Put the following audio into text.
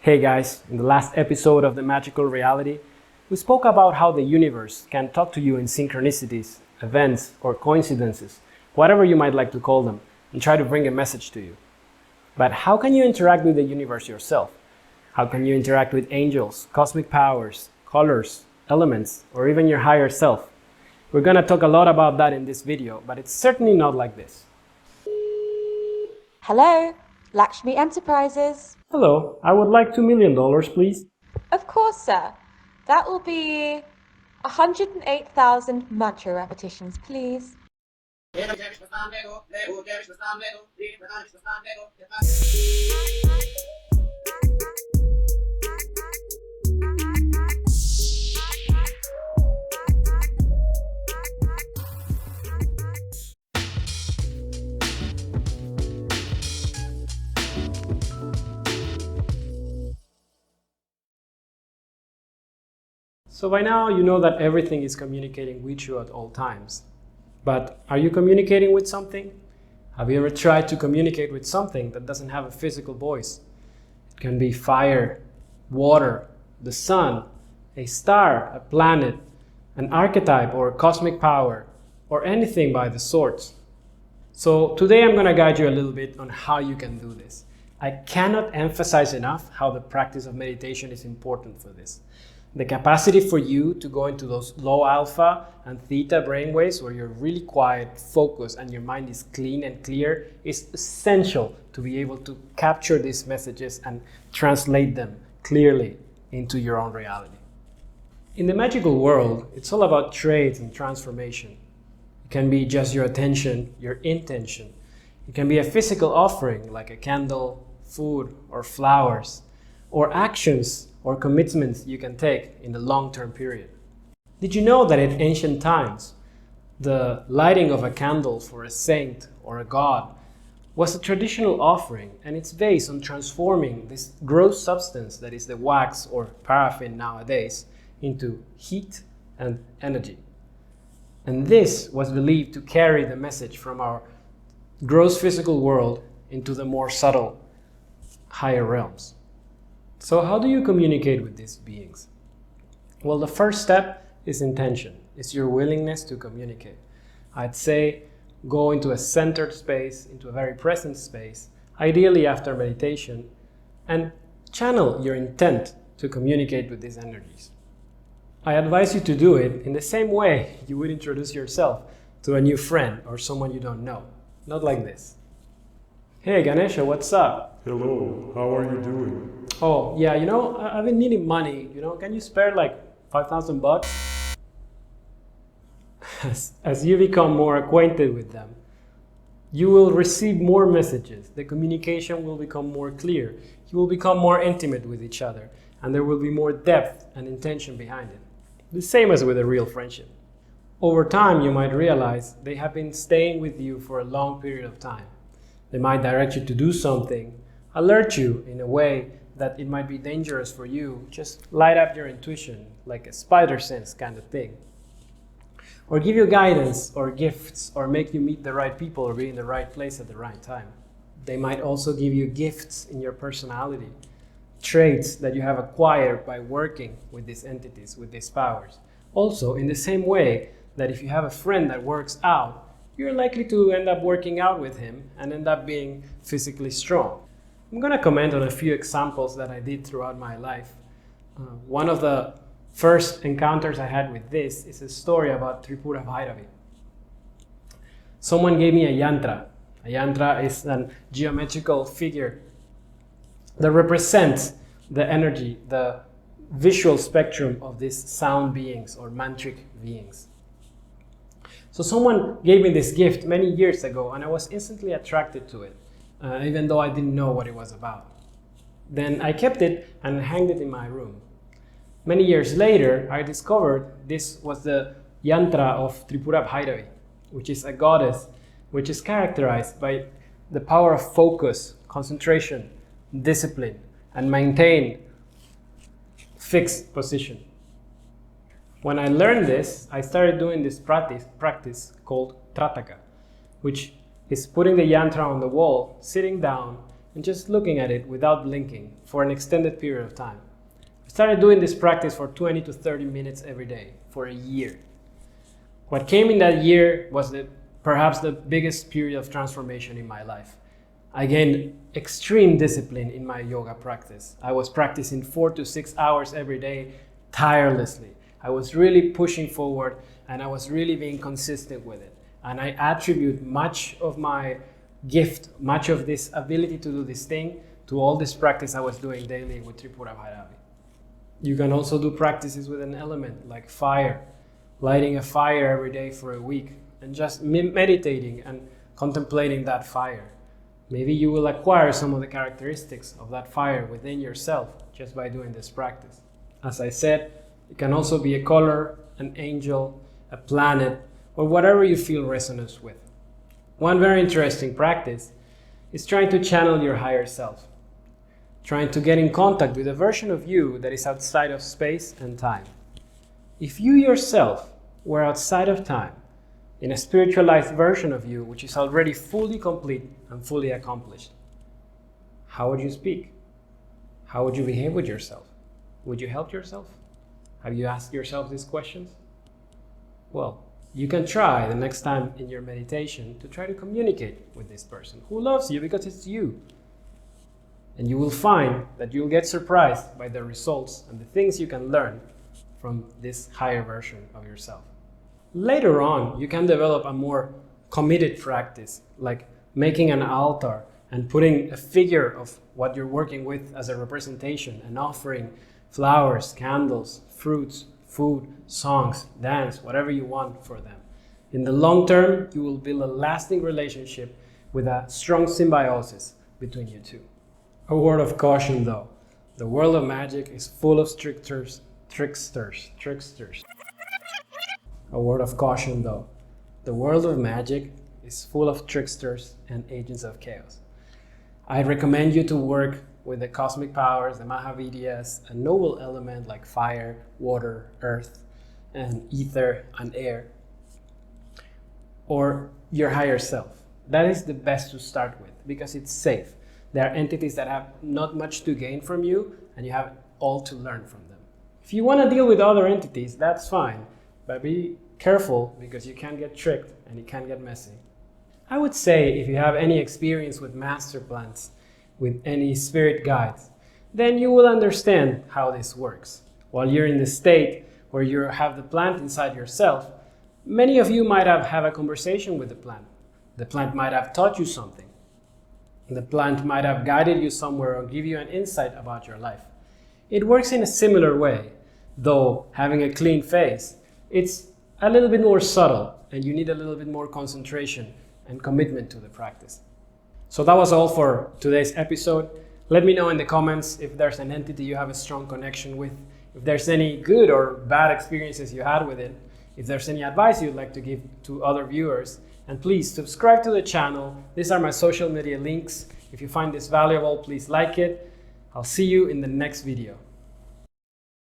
Hey guys, in the last episode of The Magical Reality, we spoke about how the universe can talk to you in synchronicities, events, or coincidences, whatever you might like to call them, and try to bring a message to you. But how can you interact with the universe yourself? How can you interact with angels, cosmic powers, colors, elements, or even your higher self? We're going to talk a lot about that in this video, but it's certainly not like this. Hello, Lakshmi Enterprises. Hello, I would like $2 million, please. Of course, sir. That will be 108,000 mantra repetitions, please. So by now you know that everything is communicating with you at all times. But are you communicating with something? Have you ever tried to communicate with something that doesn't have a physical voice? It can be fire, water, the sun, a star, a planet, an archetype or cosmic power, or anything by the sorts. So today I'm going to guide you a little bit on how you can do this. I cannot emphasize enough how the practice of meditation is important for this. The capacity for you to go into those low alpha and theta brainwaves where you're really quiet, focused, and your mind is clean and clear is essential to be able to capture these messages and translate them clearly into your own reality. In the magical world, it's all about traits and transformation. It can be just your attention, your intention. It can be a physical offering like a candle, food, or flowers, or actions or commitments you can take in the long-term period. Did you know that in ancient times, the lighting of a candle for a saint or a god was a traditional offering, and it's based on transforming this gross substance that is the wax or paraffin nowadays into heat and energy. And this was believed to carry the message from our gross physical world into the more subtle, higher realms. So how do you communicate with these beings? Well, the first step is intention. It's your willingness to communicate. I'd say go into a centered space, into a very present space, ideally after meditation, and channel your intent to communicate with these energies. I advise you to do it in the same way you would introduce yourself to a new friend or someone you don't know. Not like this. Hey Ganesha, what's up? Hello, how are you doing? Oh, yeah, I've been needing money, can you spare like $5,000? As you become more acquainted with them, you will receive more messages. The communication will become more clear. You will become more intimate with each other, and there will be more depth and intention behind it. The same as with a real friendship. Over time, you might realize they have been staying with you for a long period of time. They might direct you to do something, alert you in a way that it might be dangerous for you, just light up your intuition, like a spider sense kind of thing. Or give you guidance or gifts, or make you meet the right people or be in the right place at the right time. They might also give you gifts in your personality, traits that you have acquired by working with these entities, with these powers. Also, in the same way that if you have a friend that works out, you're likely to end up working out with him and end up being physically strong. I'm going to comment on a few examples that I did throughout my life. One of the first encounters I had with this is a story about Tripura Bhairavi. Someone gave me a yantra. A yantra is a geometrical figure that represents the energy, the visual spectrum of these sound beings or mantric beings. So someone gave me this gift many years ago, and I was instantly attracted to it. Even though I didn't know what it was about. Then I kept it and hanged it in my room. Many years later, I discovered this was the yantra of Tripura Bhairavi, which is a goddess which is characterized by the power of focus, concentration, discipline, and maintain fixed position. When I learned this, I started doing this practice called Trataka, which is putting the yantra on the wall, sitting down, and just looking at it without blinking for an extended period of time. I started doing this practice for 20 to 30 minutes every day for a year. What came in that year was perhaps the biggest period of transformation in my life. I gained extreme discipline in my yoga practice. I was practicing 4 to 6 hours every day tirelessly. I was really pushing forward and I was really being consistent with it. And I attribute much of my gift, much of this ability to do this thing to all this practice I was doing daily with Tripura Bhairavi. You can also do practices with an element like fire, lighting a fire every day for a week and just meditating and contemplating that fire. Maybe you will acquire some of the characteristics of that fire within yourself just by doing this practice. As I said, it can also be a color, an angel, a planet, or whatever you feel resonance with. One very interesting practice is trying to channel your higher self, trying to get in contact with a version of you that is outside of space and time. If you yourself were outside of time, in a spiritualized version of you which is already fully complete and fully accomplished, how would you speak? How would you behave with yourself? Would you help yourself? Have you asked yourself these questions? Well, you can try the next time in your meditation to try to communicate with this person who loves you because it's you. And you will find that you'll get surprised by the results and the things you can learn from this higher version of yourself. Later on, you can develop a more committed practice, like making an altar and putting a figure of what you're working with as a representation and offering flowers, candles, fruits, food, songs, dance, whatever you want for them. In the long term, you will build a lasting relationship with a strong symbiosis between you two. A word of caution though, the world of magic is full of tricksters. A word of caution though, the world of magic is full of tricksters and agents of chaos. I recommend you to work with the cosmic powers, the Mahavidyas, a noble element like fire, water, earth, and ether and air, or your higher self. That is the best to start with because it's safe. There are entities that have not much to gain from you and you have all to learn from them. If you want to deal with other entities, that's fine, but be careful because you can get tricked and it can get messy. I would say if you have any experience with master plants, with any spirit guides, then you will understand how this works. While you're in the state where you have the plant inside yourself, many of you might have a conversation with the plant. The plant might have taught you something. The plant might have guided you somewhere or give you an insight about your life. It works in a similar way, though having a clean face, it's a little bit more subtle and you need a little bit more concentration and commitment to the practice. So that was all for today's episode. Let me know in the comments if there's an entity you have a strong connection with, if there's any good or bad experiences you had with it, if there's any advice you'd like to give to other viewers, and please subscribe to the channel. These are my social media links. If you find this valuable, please like it. I'll see you in the next video.